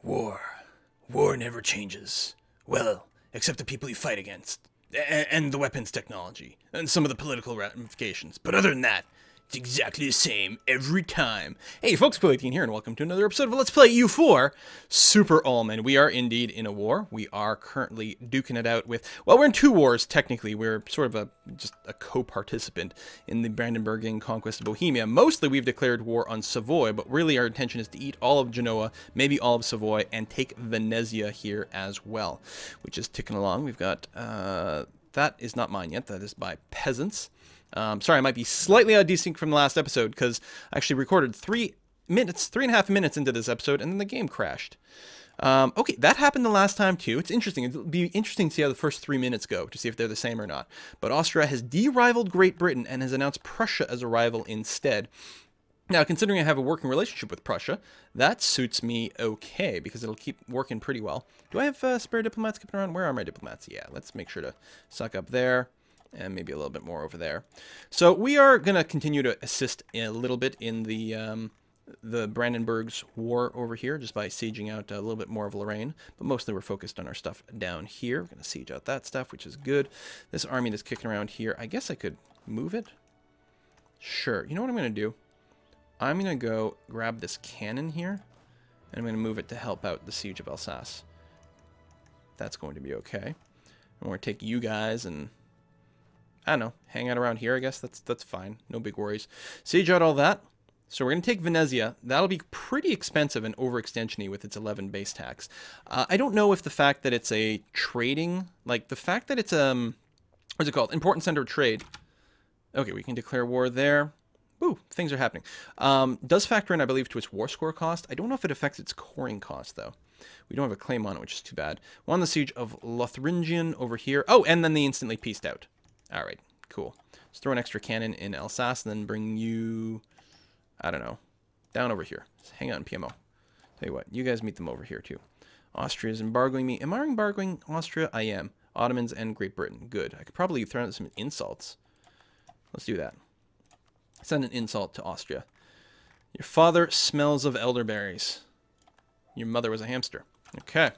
War. War never changes. Well, except the people you fight against. And the weapons technology. And some of the political ramifications. But other than that, it's exactly the same every time. Hey folks, Pillay18 here, and welcome to another episode of Let's Play U4 Super ULM. We are indeed in a war. We are currently duking it out with... Well, we're in two wars, technically. We're sort of just a co-participant in the Brandenburgian conquest of Bohemia. Mostly we've declared war on Savoy, but really our intention is to eat all of Genoa, maybe all of Savoy, and take Venezia here as well, which is ticking along. We've got... that is not mine yet. That is by peasants. Sorry, I might be slightly out of sync from the last episode because I actually recorded 3.5 minutes into this episode and then the game crashed. Okay, that happened the last time too. It's interesting. It'll be interesting to see how the first 3 minutes go to see if they're the same or not. But Austria has de-rivaled Great Britain and has announced Prussia as a rival instead. Now, considering I have a working relationship with Prussia, that suits me okay because it'll keep working pretty well. Do I have spare diplomats skipping around? Where are my diplomats? Yeah, let's make sure to suck up there. And maybe a little bit more over there. So we are going to continue to assist a little bit in the Brandenburg's war over here, just by sieging out a little bit more of Lorraine. But mostly we're focused on our stuff down here. We're going to siege out that stuff, which is good. This army that's kicking around here, I guess I could move it. Sure. You know what I'm going to do? I'm going to go grab this cannon here, and I'm going to move it to help out the siege of Alsace. That's going to be okay. And we're going to take you guys and... I don't know, hang out around here, I guess. That's fine. No big worries. Siege out all that. So we're going to take Venezia. That'll be pretty expensive and overextension-y with its 11 base tax. I don't know if the fact that it's a trading, like the fact that it's, what's it called? Important center of trade. Okay, we can declare war there. Woo, things are happening. Does factor in, I believe, to its war score cost. I don't know if it affects its coring cost, though. We don't have a claim on it, which is too bad. Won the siege of Lotharingen over here. Oh, and then they instantly pieced out. All right, cool. Let's throw an extra cannon in Alsace and then bring you, I don't know, down over here. Hang on, PMO. Tell you what, you guys meet them over here too. Austria is embargoing me. Am I embargoing Austria? I am. Ottomans and Great Britain. Good. I could probably throw out some insults. Let's do that. Send an insult to Austria. Your father smells of elderberries. Your mother was a hamster. Okay.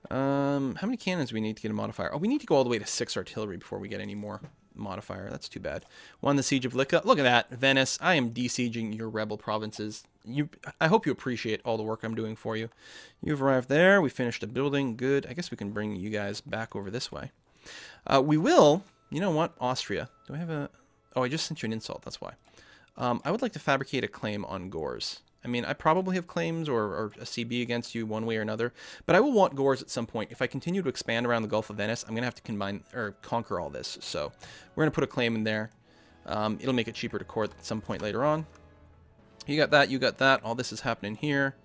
How many cannons do we need to get a modifier? Oh, we need to go all the way to 6 artillery before we get any more modifier. That's too bad. Won the siege of Lucca. Look at that. Venice, I am besieging your rebel provinces. I hope you appreciate all the work I'm doing for you. You've arrived there. We finished a building. Good. I guess we can bring you guys back over this way. We will... You know what? Austria. Do I have a... Oh, I just sent you an insult. That's why. I would like to fabricate a claim on Gors. I mean, I probably have claims or a CB against you one way or another, but I will want Gors at some point. If I continue to expand around the Gulf of Venice, I'm going to have to combine or conquer all this. So we're going to put a claim in there. It'll make it cheaper to court at some point later on. You got that. You got that. All this is happening here.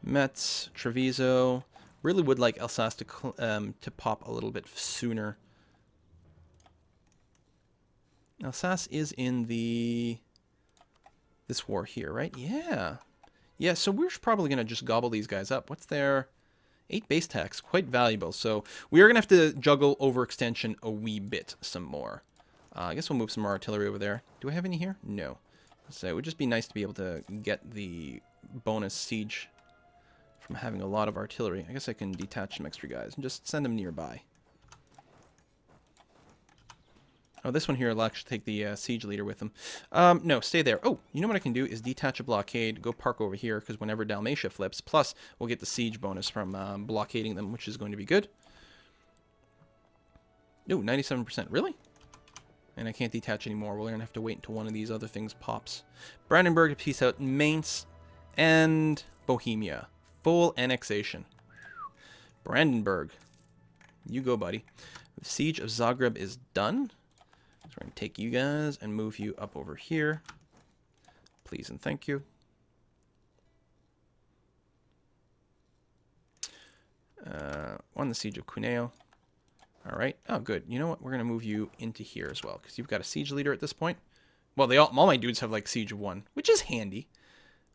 Metz, Treviso. Really would like Alsace to pop a little bit sooner. Alsace is in this war here, right? Yeah. Yeah, so we're probably going to just gobble these guys up. What's their 8 base tax? Quite valuable. So we are going to have to juggle overextension a wee bit some more. I guess we'll move some more artillery over there. Do I have any here? No. So it would just be nice to be able to get the bonus siege from having a lot of artillery. I guess I can detach some extra guys and just send them nearby. Oh, this one here will actually take the siege leader with him. No, stay there. Oh, you know what I can do is detach a blockade, go park over here, because whenever Dalmatia flips, plus we'll get the siege bonus from blockading them, which is going to be good. Ooh, 97%. Really? And I can't detach anymore. We're going to have to wait until one of these other things pops. Brandenburg to peace out Mainz and Bohemia. Full annexation. Brandenburg. You go, buddy. The siege of Zagreb is done. So we're going to take you guys and move you up over here. Please and thank you. Won the siege of Cuneo. All right. Oh, good. You know what? We're going to move you into here as well because you've got a siege leader at this point. Well, all my dudes have like siege of 1, which is handy.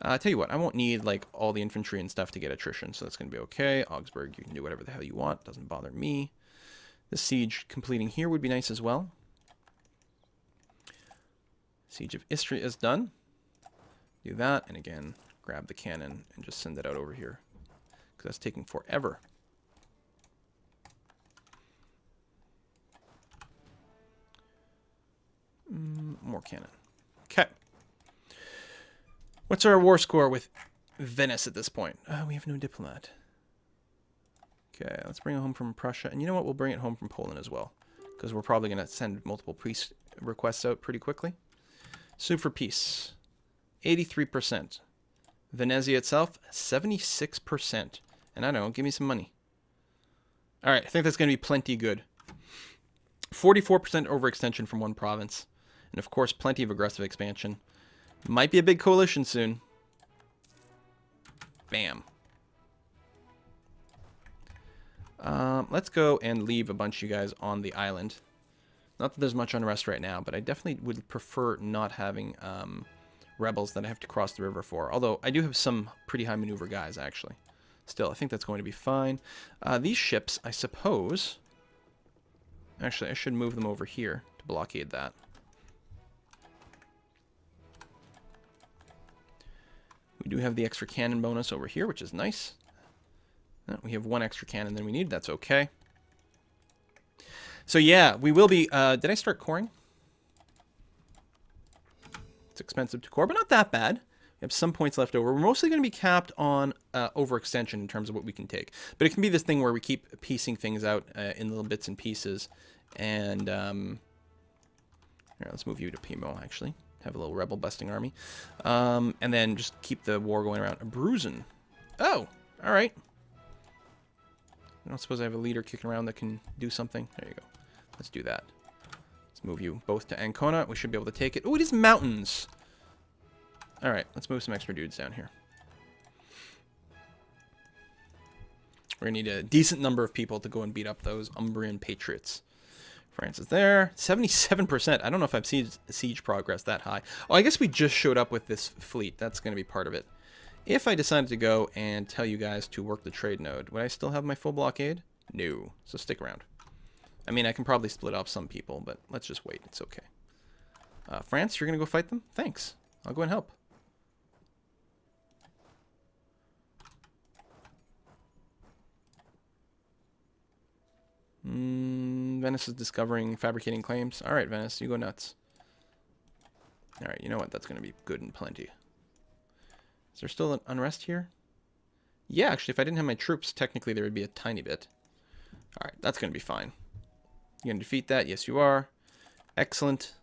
Tell you what, I won't need like all the infantry and stuff to get attrition, so that's going to be okay. Augsburg, you can do whatever the hell you want. Doesn't bother me. The siege completing here would be nice as well. Siege of Istria is done. Do that, and again, grab the cannon and just send it out over here. because that's taking forever. More cannon. Okay. What's our war score with Venice at this point? We have no diplomat. Okay, let's bring it home from Prussia. And you know what? We'll bring it home from Poland as well. Because we're probably going to send multiple peace requests out pretty quickly. Sue for peace. 83%. Venezia itself, 76%. And I don't know, give me some money. Alright, I think that's going to be plenty good. 44% overextension from one province. And of course, plenty of aggressive expansion. Might be a big coalition soon. Bam. Let's go and leave a bunch of you guys on the island. Not that there's much unrest right now, but I definitely would prefer not having rebels that I have to cross the river for. Although, I do have some pretty high maneuver guys, actually. Still, I think that's going to be fine. These ships, I suppose... Actually, I should move them over here to blockade that. We do have the extra cannon bonus over here, which is nice. We have one extra cannon than we need. That's okay. So yeah, we will be... did I start coring? It's expensive to core, but not that bad. We have some points left over. We're mostly going to be capped on overextension in terms of what we can take. But it can be this thing where we keep piecing things out in little bits and pieces. And here, let's move you to Pimo, actually. Have a little rebel busting army. And then just keep the war going around. Bruisen. Oh, all right. I don't suppose I have a leader kicking around that can do something. There you go. Let's do that. Let's move you both to Ancona. We should be able to take it. Oh, it is mountains. All right, let's move some extra dudes down here. We're going to need a decent number of people to go and beat up those Umbrian patriots. France is there. 77%. I don't know if I've seen siege progress that high. Oh, I guess we just showed up with this fleet. That's going to be part of it. If I decided to go and tell you guys to work the trade node, would I still have my full blockade? No. So stick around. I mean, I can probably split off some people, but let's just wait. It's okay. France, you're going to go fight them? Thanks. I'll go and help. Venice is discovering fabricating claims. All right, Venice, you go nuts. All right, you know what? That's going to be good and plenty. Is there still an unrest here? Yeah, actually, if I didn't have my troops, technically there would be a tiny bit. All right, that's going to be fine. You going to defeat that? Yes, you are. Excellent.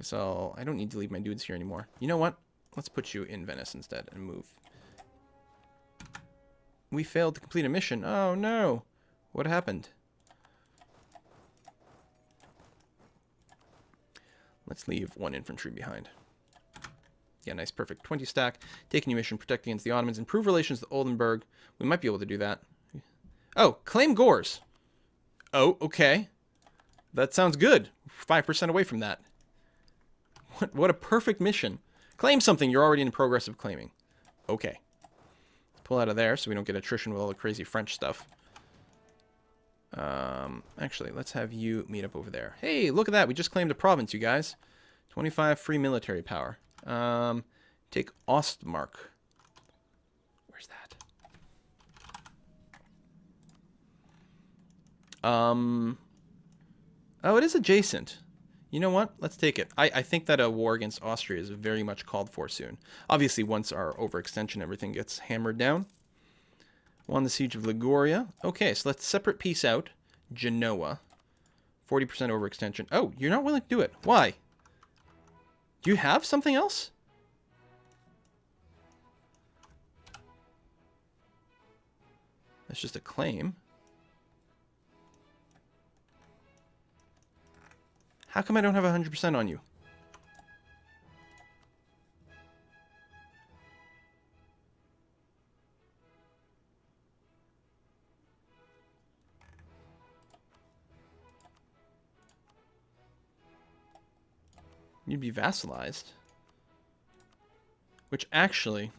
So I don't need to leave my dudes here anymore. You know what? Let's put you in Venice instead and move. We failed to complete a mission. Oh, no. What happened? Let's leave one infantry behind. Yeah, nice, perfect. 20 stack. Take a new mission, protect against the Ottomans, improve relations with Oldenburg. We might be able to do that. Oh, claim Gors. Oh, okay. That sounds good. 5% away from that. What a perfect mission. Claim something you're already in progress of claiming. Okay. Let's pull out of there so we don't get attrition with all the crazy French stuff. Actually, let's have you meet up over there. Hey, look at that. We just claimed a province, you guys. 25 free military power. Take Ostmark. Where's that? Oh, it is adjacent. You know what? Let's take it. I think that a war against Austria is very much called for soon. Obviously, once our overextension, everything gets hammered down. Won the siege of Liguria. Okay, so let's separate piece out. Genoa. 40% overextension. Oh, you're not willing to do it. Why? Do you have something else? That's just a claim. How come I don't have 100% on you? You'd be vassalized. Which actually...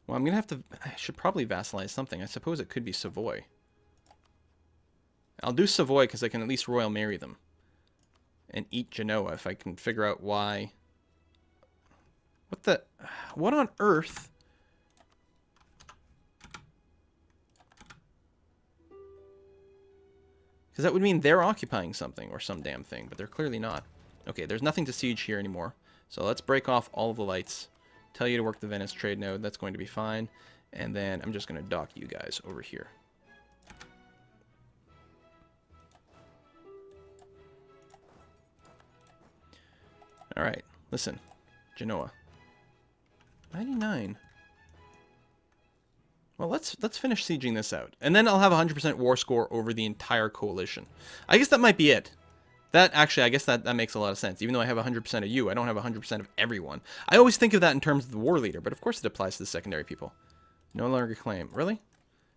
Well, I'm going to have to... I should probably vassalize something. I suppose it could be Savoy. I'll do Savoy because I can at least Royal Marry them. And eat Genoa if I can figure out why. What the... What on earth? Because that would mean they're occupying something or some damn thing, but they're clearly not. Okay, there's nothing to siege here anymore. So let's break off all of the lights. Tell you to work the Venice trade node. That's going to be fine. And then I'm just going to dock you guys over here. All right, listen. Genoa. 99. Well, let's finish sieging this out. And then I'll have a 100% war score over the entire coalition. I guess that might be it. That, actually, I guess that makes a lot of sense. Even though I have 100% of you, I don't have 100% of everyone. I always think of that in terms of the war leader, but of course it applies to the secondary people. No longer claim. Really?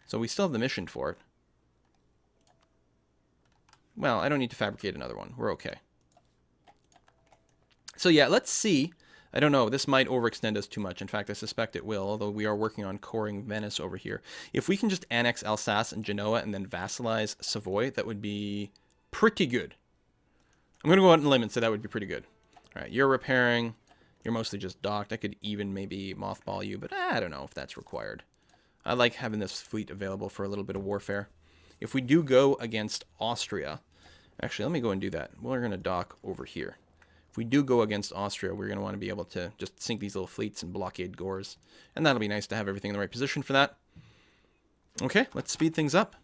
So we still have the mission for it. Well, I don't need to fabricate another one. We're okay. So yeah, let's see. I don't know. This might overextend us too much. In fact, I suspect it will, although we are working on coring Venice over here. If we can just annex Alsace and Genoa and then vassalize Savoy, that would be pretty good. I'm going to go out on a limb and say that would be pretty good. All right, you're repairing. You're mostly just docked. I could even maybe mothball you, but I don't know if that's required. I like having this fleet available for a little bit of warfare. If we do go against Austria, actually, let me go and do that. We're going to dock over here. If we do go against Austria, we're going to want to be able to just sink these little fleets and blockade Gors. And that'll be nice to have everything in the right position for that. Okay, let's speed things up.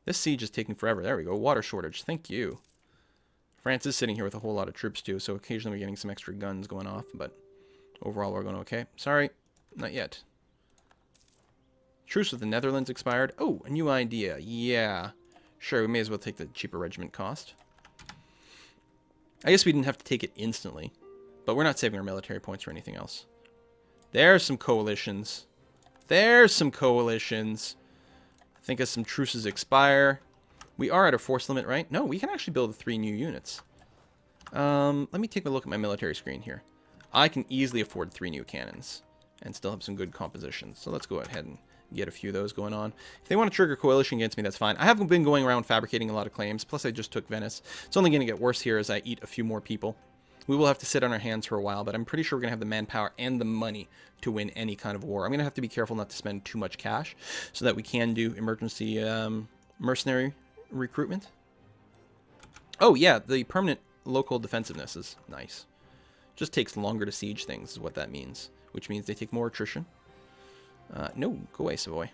This siege is taking forever. There we go. Water shortage. Thank you. France is sitting here with a whole lot of troops too, so occasionally we're getting some extra guns going off, but overall we're going okay. Sorry, not yet. Truce with the Netherlands expired. Oh, a new idea. Yeah. Sure, we may as well take the cheaper regiment cost. I guess we didn't have to take it instantly, but we're not saving our military points or anything else. There's some coalitions. There's some coalitions. I think as some truces expire. We are at a force limit, right? No, we can actually build 3 new units. Let me take a look at my military screen here. I can easily afford 3 new cannons and still have some good compositions. So let's go ahead and get a few of those going on. If they want to trigger coalition against me, that's fine. I haven't been going around fabricating a lot of claims. Plus, I just took Venice. It's only going to get worse here as I eat a few more people. We will have to sit on our hands for a while, but I'm pretty sure we're going to have the manpower and the money to win any kind of war. I'm going to have to be careful not to spend too much cash so that we can do emergency mercenary recruitment. Oh, yeah, the permanent local defensiveness is nice. Just takes longer to siege things is what that means, which means they take more attrition. No, go away, Savoy.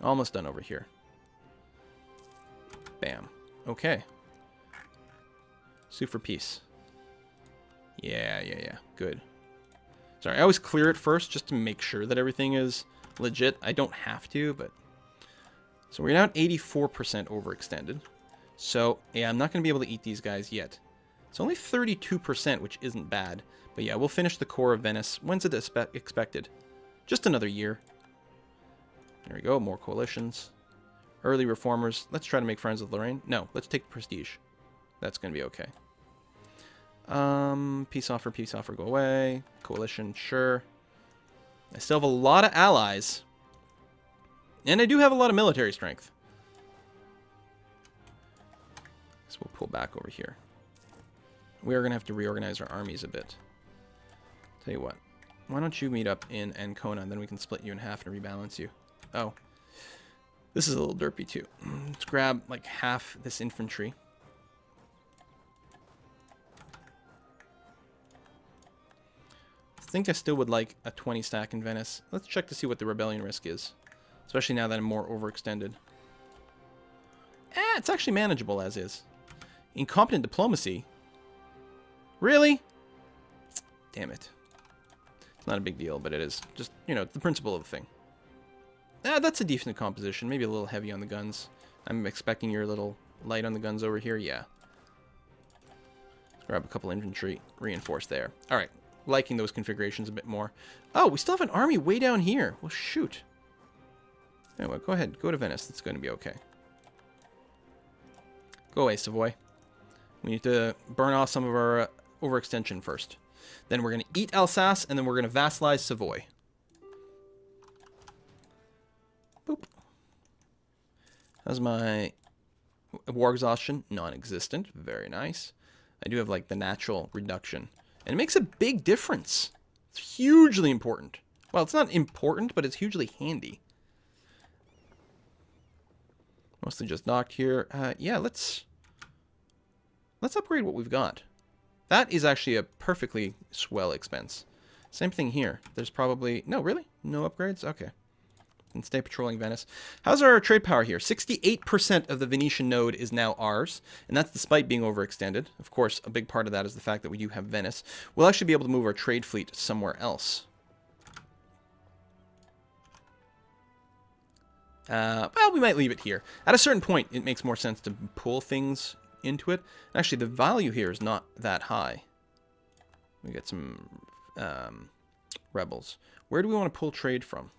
Almost done over here. Bam. Okay. Sue for peace. Yeah. Good. Sorry, I always clear it first just to make sure that everything is legit. I don't have to, but... So we're now at 84% overextended. So, yeah, I'm not going to be able to eat these guys yet. It's only 32%, which isn't bad. But yeah, we'll finish the core of Venice. When's it expected? Just another year. There we go, more coalitions. Early reformers. Let's try to make friends with Lorraine. No, let's take prestige. That's going to be okay. Peace offer, go away. Coalition, sure. I still have a lot of allies. And I do have a lot of military strength. So we'll pull back over here. We are going to have to reorganize our armies a bit. Tell you what. Why don't you meet up in Ancona, and then we can split you in half and rebalance you. Oh. This is a little derpy, too. Let's grab, like, half this infantry. I think I still would like a 20 stack in Venice. Let's check to see what the rebellion risk is. Especially now that I'm more overextended. It's actually manageable as is. Incompetent diplomacy? Really? Damn it. It's not a big deal, but it is. Just, you know, the principle of the thing. That's a decent composition. Maybe a little heavy on the guns. I'm expecting you're a little light on the guns over here. Yeah. Let's grab a couple infantry. Reinforce there. Alright. Liking those configurations a bit more. Oh, we still have an army way down here. Well, shoot. Anyway, go ahead. Go to Venice. It's going to be okay. Go away, Savoy. We need to burn off some of our overextension first. Then we're going to eat Alsace, and then we're going to vassalize Savoy. Boop. How's my war exhaustion? Non-existent. Very nice. I do have, like, the natural reduction. And it makes a big difference. It's hugely important. Well, it's not important, but it's hugely handy. Mostly just docked here. Yeah, let's upgrade what we've got. That is actually a perfectly swell expense. Same thing here. There's probably... No, really? No upgrades? Okay. And stay patrolling Venice. How's our trade power here? 68% of the Venetian node is now ours, and that's despite being overextended. Of course, a big part of that is the fact that we do have Venice. We'll actually be able to move our trade fleet somewhere else. Well, we might leave it here. At a certain point, it makes more sense to pull things into it. Actually, the value here is not that high. We get some rebels. Where do we want to pull trade from?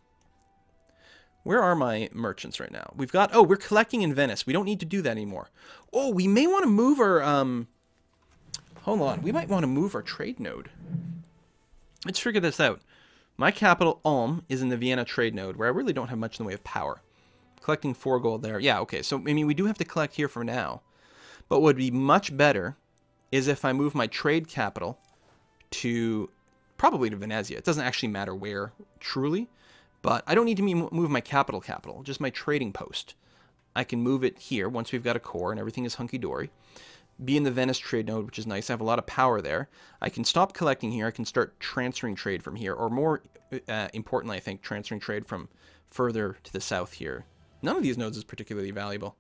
Where are my merchants right now? We've got... Oh, we're collecting in Venice. We don't need to do that anymore. Oh, we may want to move our... Hold on. We might want to move our trade node. Let's figure this out. My capital, Ulm, is in the Vienna trade node, where I really don't have much in the way of power. Collecting 4 gold there. Yeah, okay. So, I mean, we do have to collect here for now. But what would be much better is if I move my trade capital to... Probably to Venezia. It doesn't actually matter where, truly. But I don't need to move my capital, just my trading post. I can move it here once we've got a core and everything is hunky-dory. Be in the Venice trade node, which is nice. I have a lot of power there. I can stop collecting here. I can start transferring trade from here. Or more importantly, I think, transferring trade from further to the south here. None of these nodes is particularly valuable.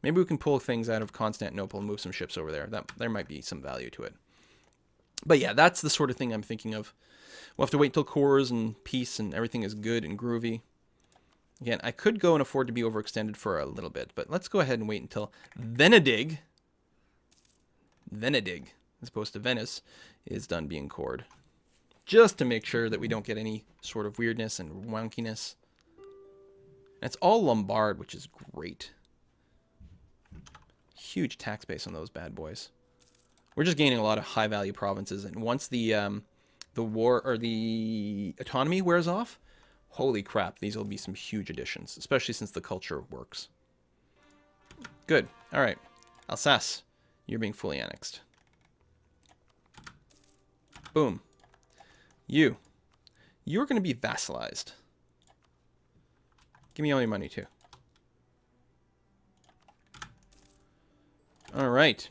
Maybe we can pull things out of Constantinople and move some ships over there. There might be some value to it. But yeah, that's the sort of thing I'm thinking of. We'll have to wait till cores and peace and everything is good and groovy. Again, I could go and afford to be overextended for a little bit, but let's go ahead and wait until Venedig, as opposed to Venice, is done being cored. Just to make sure that we don't get any sort of weirdness and wonkiness. And it's all Lombard, which is great. Huge tax base on those bad boys. We're just gaining a lot of high-value provinces, and once the war or the autonomy wears off, holy crap, these will be some huge additions, especially since the culture works. Good. All right. Alsace, you're being fully annexed. Boom. You're going to be vassalized. Give me all your money, too. All right.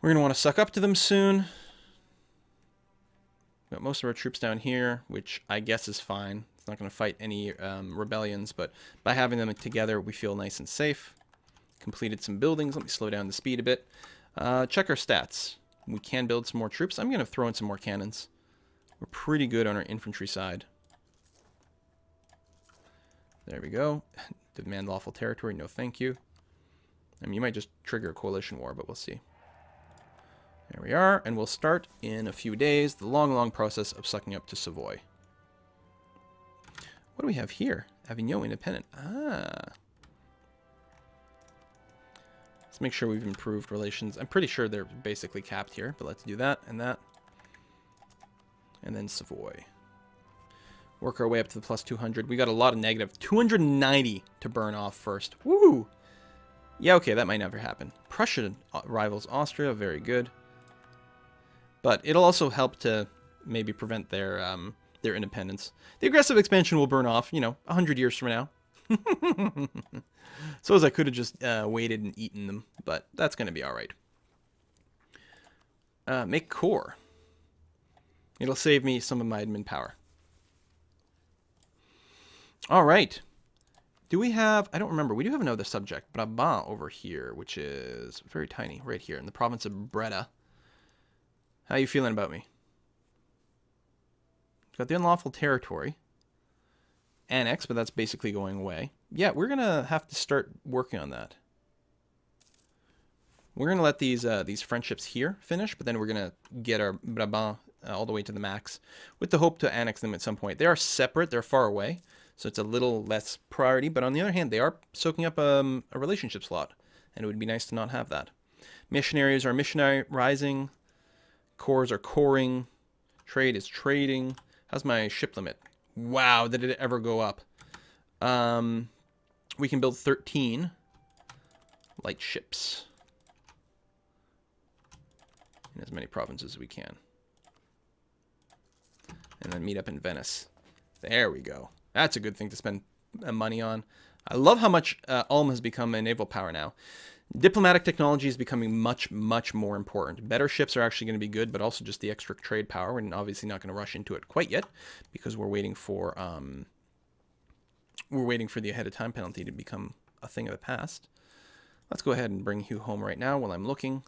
We're going to want to suck up to them soon. Got most of our troops down here, which I guess is fine. It's not going to fight any rebellions, but by having them together, we feel nice and safe. Completed some buildings. Let me slow down the speed a bit. Check our stats. We can build some more troops. I'm going to throw in some more cannons. We're pretty good on our infantry side. There we go. Demand lawful territory. No, thank you. I mean, you might just trigger a coalition war, but we'll see. There we are, and we'll start in a few days the long, long process of sucking up to Savoy. What do we have here? Avignon independent. Ah. Let's make sure we've improved relations. I'm pretty sure they're basically capped here, but let's do that and that. And then Savoy. Work our way up to the plus 200. We got a lot of negative. 290 to burn off first. Woo! Yeah, okay, that might never happen. Prussia rivals Austria. Very good. But it'll also help to maybe prevent their independence. The aggressive expansion will burn off, 100 years from now. Suppose I could have just waited and eaten them, but that's going to be all right. Make core. It'll save me some of my admin power. All right. Do we have... I don't remember. We do have another subject. Brabant over here, which is very tiny, right here in the province of Breda. How are you feeling about me? Got the unlawful territory. Annex, but that's basically going away. Yeah, we're going to have to start working on that. We're going to let these friendships here finish, but then we're going to get our Brabant all the way to the max with the hope to annex them at some point. They are separate. They're far away, so it's a little less priority. But on the other hand, they are soaking up a relationship slot, and it would be nice to not have that. Missionaries are missionarizing. Cores are coring. Trade is trading. How's my ship limit? Wow, did it ever go up? We can build 13 light ships in as many provinces as we can. And then meet up in Venice. There we go. That's a good thing to spend money on. I love how much ULM has become a naval power now. Diplomatic technology is becoming much, much more important. Better ships are actually going to be good, but also just the extra trade power. We're obviously not going to rush into it quite yet because we're waiting for the ahead of time penalty to become a thing of the past. Let's go ahead and bring Hugh home right now while I'm looking,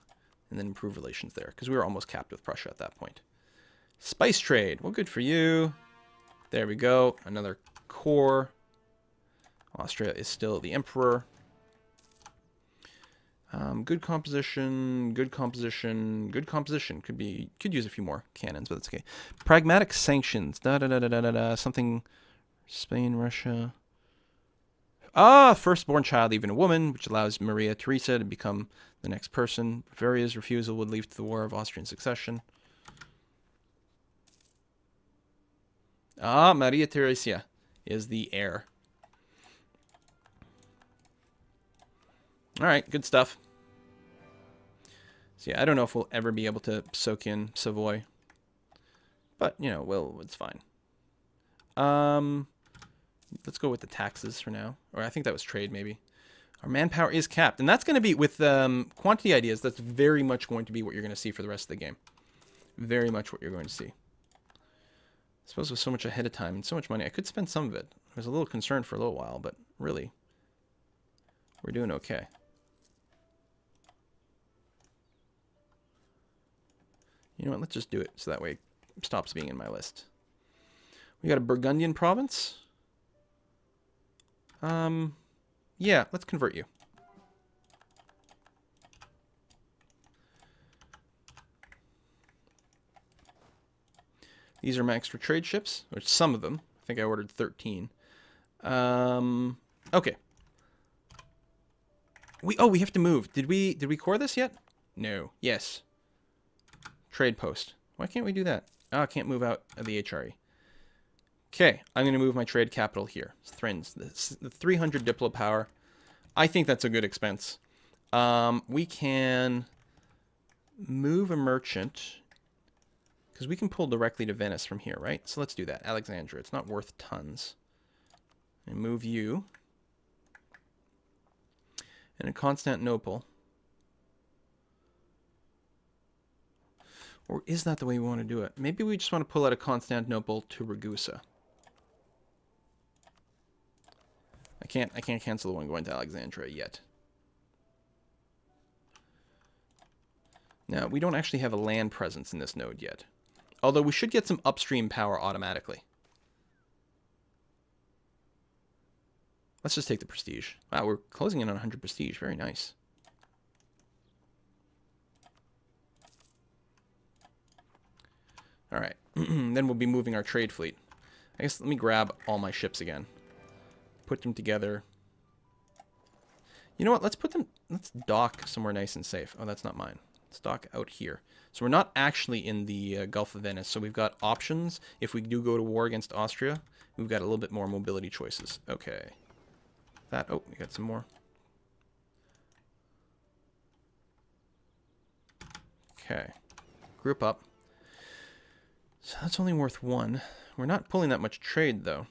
and then improve relations there because we were almost capped with Prussia at that point. Spice trade. Well, good for you. There we go. Another core. Austria is still the emperor. Good composition, good composition, good composition. Could use a few more cannons, but that's okay. Pragmatic sanctions. Something. Spain, Russia. Firstborn child, even a woman, which allows Maria Theresa to become the next person. Bavaria's refusal would lead to the War of Austrian Succession. Maria Theresa is the heir. All right, good stuff. So yeah, I don't know if we'll ever be able to soak in Savoy, but you know, it's fine. Let's go with the taxes for now, or I think that was trade maybe. Our manpower is capped, and that's going to be with quantity ideas. That's very much going to be what you're going to see for the rest of the game. Very much what you're going to see. I suppose with so much ahead of time and so much money, I could spend some of it. I was a little concerned for a little while, but really, we're doing okay. You know what, let's just do it so that way it stops being in my list. We got a Burgundian province. Yeah, let's convert you. These are my extra trade ships, or some of them. I think I ordered 13. Okay. We have to move. Did we core this yet? No. Yes. Trade post. Why can't we do that? I can't move out of the HRE. Okay, I'm going to move my trade capital here. Thrins, the 300 Diplo power. I think that's a good expense. We can move a merchant because we can pull directly to Venice from here, right? So let's do that. Alexandria, it's not worth tons. And move you. And in Constantinople. Or is that the way we want to do it? Maybe we just want to pull out of Constantinople to Ragusa. I can't cancel the one going to Alexandria yet. Now, we don't actually have a land presence in this node yet. Although we should get some upstream power automatically. Let's just take the prestige. Wow, we're closing in on 100 prestige. Very nice. All right. Then we'll be moving our trade fleet. I guess let me grab all my ships again. Put them together. You know what? Let's dock somewhere nice and safe. Oh, that's not mine. Let's dock out here. So we're not actually in the Gulf of Venice. So we've got options. If we do go to war against Austria, we've got a little bit more mobility choices. Okay. Oh, we got some more. Okay. Group up. So that's only worth 1. We're not pulling that much trade, though.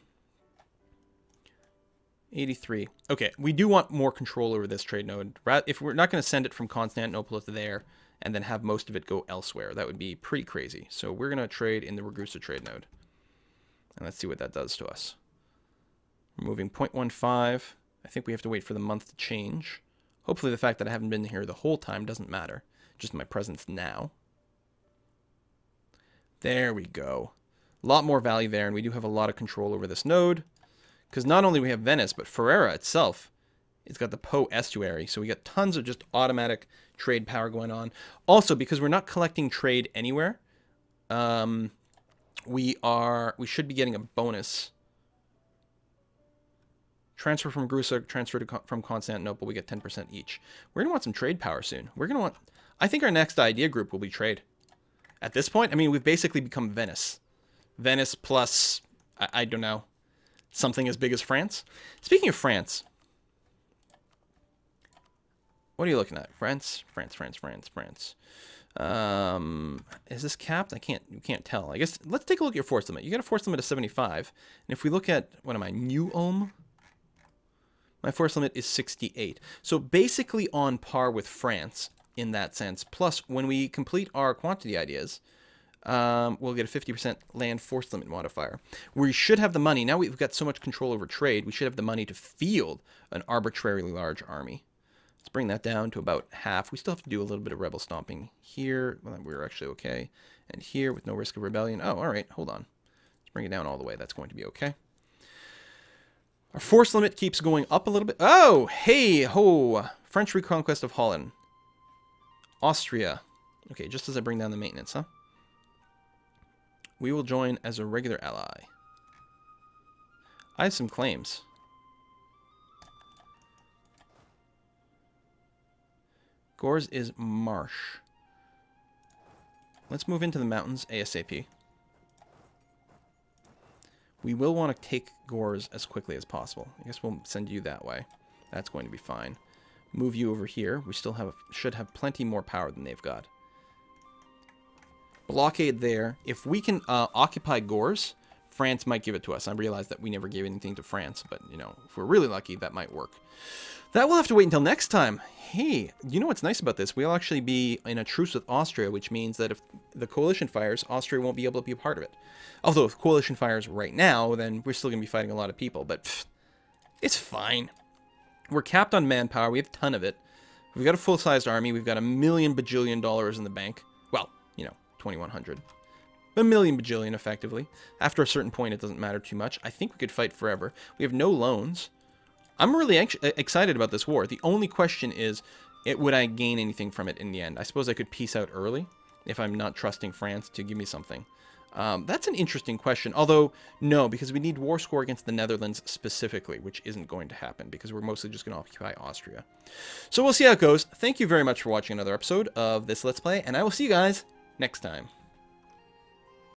83. Okay, we do want more control over this trade node. If we're not going to send it from Constantinople to there and then have most of it go elsewhere, that would be pretty crazy. So we're going to trade in the Ragusa trade node. And let's see what that does to us. We're moving 0.15. I think we have to wait for the month to change. Hopefully the fact that I haven't been here the whole time doesn't matter. Just my presence now. There we go. A lot more value there, and we do have a lot of control over this node. Because not only we have Venice, but Ferrara itself, it's got the Po estuary. So we got tons of just automatic trade power going on. Also, because we're not collecting trade anywhere, we should be getting a bonus. Transfer from Ragusa, transfer from Constantinople, we get 10% each. We're going to want some trade power soon. I think our next idea group will be trade. At this point, I mean, we've basically become Venice. Venice plus, I don't know, something as big as France. Speaking of France, what are you looking at? France. Is this capped? You can't tell. I guess, let's take a look at your force limit. You got a force limit of 75. And if we look at, what am I, New Ulm? My force limit is 68. So basically on par with France in that sense. Plus, when we complete our quantity ideas, we'll get a 50% land force limit modifier. We should have the money. Now we've got so much control over trade, we should have the money to field an arbitrarily large army. Let's bring that down to about half. We still have to do a little bit of rebel stomping here. Well, we're actually okay. And here with no risk of rebellion. Oh, all right. Hold on. Let's bring it down all the way. That's going to be okay. Our force limit keeps going up a little bit. Oh, hey, ho. French reconquest of Holland. Austria. Okay, just as I bring down the maintenance, huh? We will join as a regular ally. I have some claims. Gors is marsh. Let's move into the mountains ASAP. We will want to take Gors as quickly as possible. I guess we'll send you that way. That's going to be fine. Move you over here. We still should have plenty more power than they've got. Blockade there. If we can occupy Gors, France might give it to us. I realize that we never gave anything to France, but, you know, if we're really lucky, that might work. That will have to wait until next time. Hey, you know what's nice about this? We'll actually be in a truce with Austria, which means that if the coalition fires, Austria won't be able to be a part of it. Although if coalition fires right now, then we're still going to be fighting a lot of people, but pfft, it's fine. We're capped on manpower. We have a ton of it. We've got a full-sized army. We've got $1 million bajillion in the bank. Well, you know, 2,100. $1 million bajillion, effectively. After a certain point, it doesn't matter too much. I think we could fight forever. We have no loans. I'm really excited about this war. The only question is, would I gain anything from it in the end? I suppose I could peace out early if I'm not trusting France to give me something. That's an interesting question. Although, no, because we need war score against the Netherlands specifically, which isn't going to happen because we're mostly just going to occupy Austria. So we'll see how it goes. Thank you very much for watching another episode of this Let's Play, and I will see you guys next time.